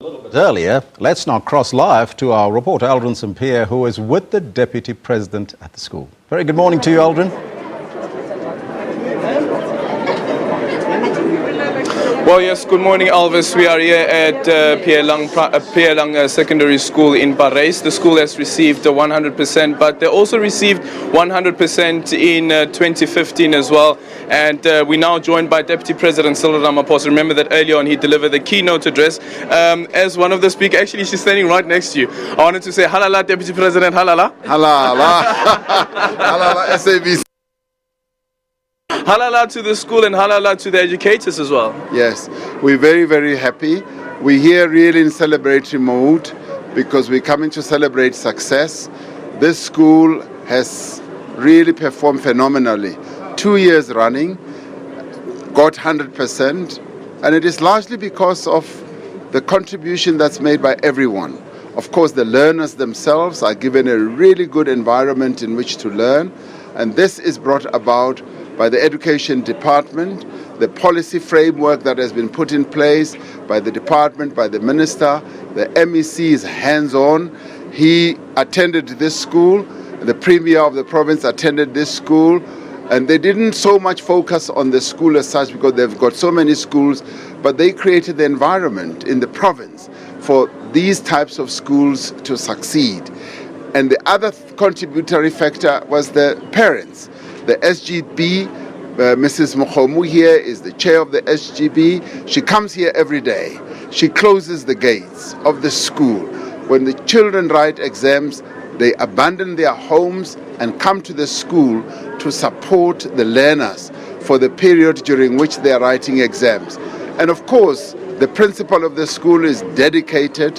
Earlier, let's now cross live to our reporter Aldrin St. Pierre, who is with the Deputy President at the school. Very good morning to you, Aldrin. Well, yes, good morning, Elvis. We are here at Phehellang Secondary School in Parys. The school has received 100%, but they also received 100% in 2015 as well. And we're now joined by Deputy President Cyril Ramaphosa. Remember that earlier on he delivered the keynote address. As one of the speakers, actually she's standing right next to you. I wanted to say halala, Deputy President, halala. Halala. Halala, SABC. Halala to the school and halala to the educators as well. Yes, we're very, very happy. We're here really in celebratory mode because we're coming to celebrate success. This school has really performed phenomenally. 2 years running, got 100%, and it is largely because of the contribution that's made by everyone. Of course, the learners themselves are given a really good environment in which to learn, and this is brought about by the Education Department, the policy framework that has been put in place by the department, by the minister. The MEC is hands-on. He attended this school. The Premier of the province attended this school. And they didn't so much focus on the school as such because they've got so many schools, but they created the environment in the province for these types of schools to succeed. And the other contributory factor was the parents. The SGB, Mrs. Mokhomu here is the chair of the SGB. She comes here every day. She closes the gates of the school. When the children write exams, they abandon their homes and come to the school to support the learners for the period during which they are writing exams. And of course, the principal of the school is dedicated.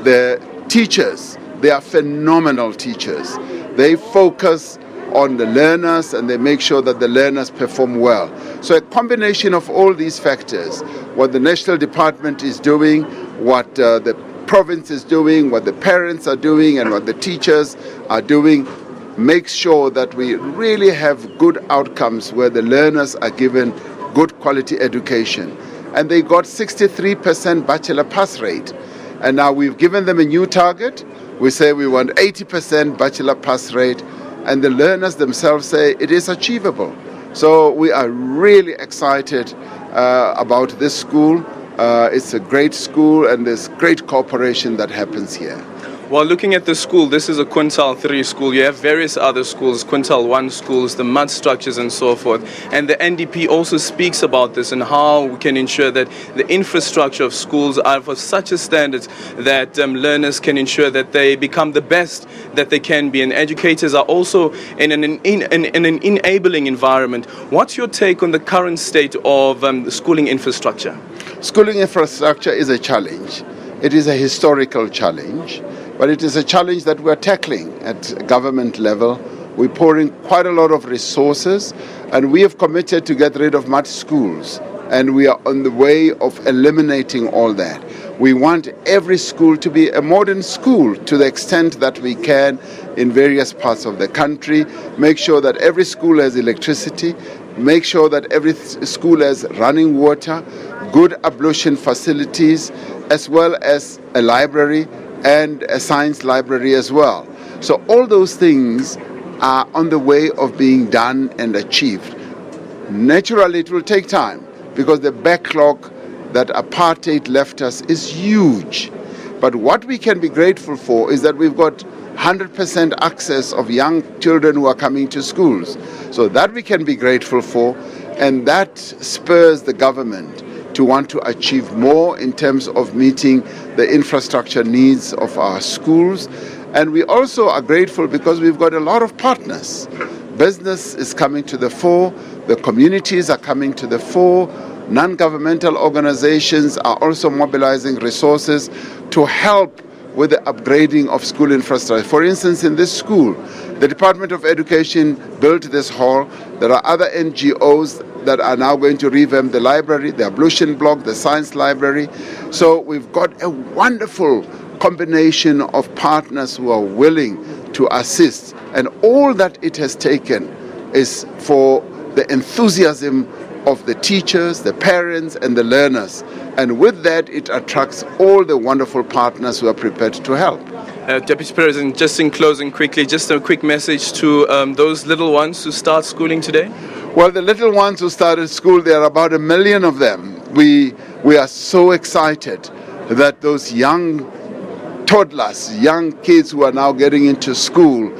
The teachers, they are phenomenal teachers. They focus on the learners and they make sure that the learners perform well. So a combination of all these factors, what the National Department is doing, what the province is doing, what the parents are doing, and what the teachers are doing, makes sure that we really have good outcomes where the learners are given good quality education. And they got 63% bachelor pass rate. And now we've given them a new target. We say we want 80% bachelor pass rate. And the learners themselves say it is achievable. So we are really excited about this school. It's a great school and there's great cooperation that happens here. Well, looking at the school, this is a quintile 3 school. You have various other schools, quintile 1 schools, the mud structures and so forth. And the NDP also speaks about this and how we can ensure that the infrastructure of schools are of such a standard that learners can ensure that they become the best that they can be. And educators are also in an enabling environment. What's your take on the current state of the schooling infrastructure? Schooling infrastructure is a challenge. It is a historical challenge. But it is a challenge that we're tackling at government level. We're pouring quite a lot of resources, and we have committed to get rid of mud schools, and we are on the way of eliminating all that. We want every school to be a modern school to the extent that we can in various parts of the country. Make sure that every school has electricity, make sure that every school has running water, good ablution facilities, as well as a library and a science library as well. So all those things are on the way of being done and achieved. Naturally, it will take time because the backlog that apartheid left us is huge. But what we can be grateful for is that we've got 100% access of young children who are coming to schools. So that we can be grateful for, and that spurs the government to want to achieve more in terms of meeting the infrastructure needs of our schools. And we also are grateful because we've got a lot of partners. Business is coming to the fore, the communities are coming to the fore, non-governmental organizations are also mobilizing resources to help with the upgrading of school infrastructure. For instance, in this school, the Department of Education built this hall. There are other NGOs that are now going to revamp the library, the ablution block, the science library. So we've got a wonderful combination of partners who are willing to assist. And all that it has taken is for the enthusiasm of the teachers, the parents, and the learners And with that, it attracts all the wonderful partners who are prepared to help. Deputy President, just in closing quickly, just a quick message to those little ones who start schooling today. Well, the little ones who started school, there are about 1 million of them. We are so excited that those young toddlers, young kids who are now getting into school,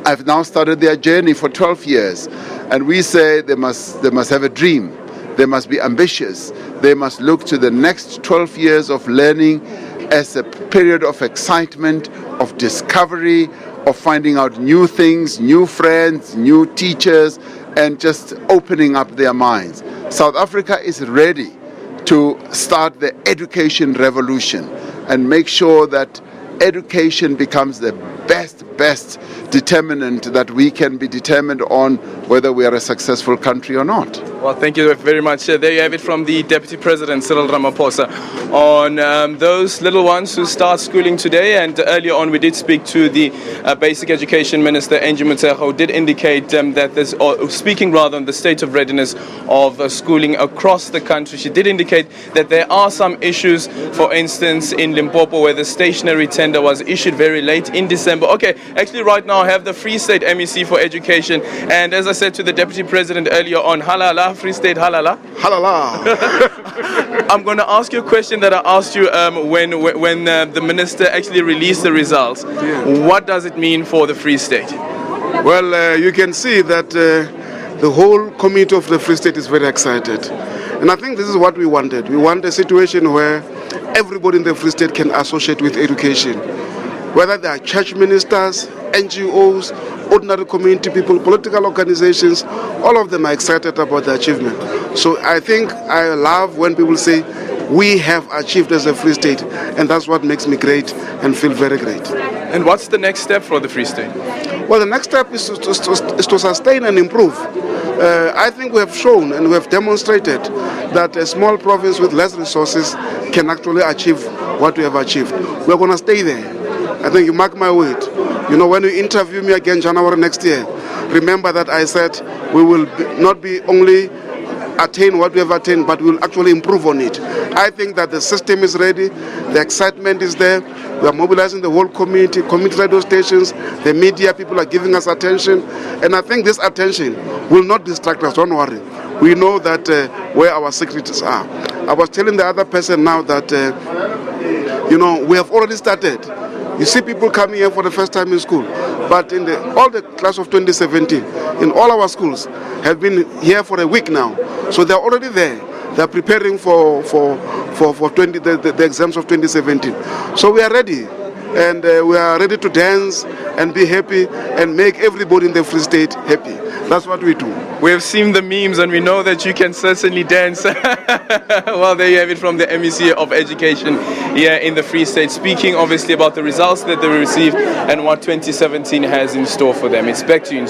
have now started their journey for 12 years. And we say they must have a dream. They must be ambitious. They must look to the next 12 years of learning as a period of excitement, of discovery, of finding out new things, new friends, new teachers, and just opening up their minds. South Africa is ready to start the education revolution and make sure that education becomes the best determinant that we can be determined on whether we are a successful country or not. Well, thank you very much. There you have it from the Deputy President, Cyril Ramaphosa, on those little ones who start schooling today. And earlier on, we did speak to the Basic Education Minister, Angie, who did indicate that there's, or speaking rather on the state of readiness of schooling across the country. She did indicate that there are some issues, for instance, in Limpopo, where the stationary tender was issued very late in December. Okay, actually right now I have the Free State MEC for Education. And as I said to the Deputy President earlier on, halala, Free State halala. Halala. I'm going to ask you a question that I asked you when the minister actually released the results. Yeah. What does it mean for the Free State? Well, you can see that the whole community of the Free State is very excited. And I think this is what we wanted. We want a situation where everybody in the Free State can associate with education. Whether they are church ministers, NGOs, ordinary community people, political organizations, all of them are excited about the achievement. So I think I love when people say, we have achieved as a Free State, and that's what makes me great and feel very great. And what's the next step for the Free State? Well, the next step is to sustain and improve. I think we have shown and we have demonstrated that a small province with less resources can actually achieve what we have achieved. We're going to stay there. I think you mark my word. You know, when you interview me again January next year, remember that I said we will not be only attain what we have attained, but we will actually improve on it. I think that the system is ready, the excitement is there, we are mobilizing the whole community radio stations, the media, people are giving us attention, and I think this attention will not distract us, don't worry. We know that where our secrets are. I was telling the other person now that, you know, we have already started. You see people coming here for the first time in school, but in all the class of 2017, in all our schools, have been here for a week now. So they're already there. They're preparing for the exams of 2017. So we are ready, and we are ready to dance and be happy and make everybody in the Free State happy. That's what we do. We have seen the memes and we know that you can certainly dance. Well, there you have it from the MEC of Education here in the Free State, speaking obviously about the results that they received and what 2017 has in store for them. It's back to you.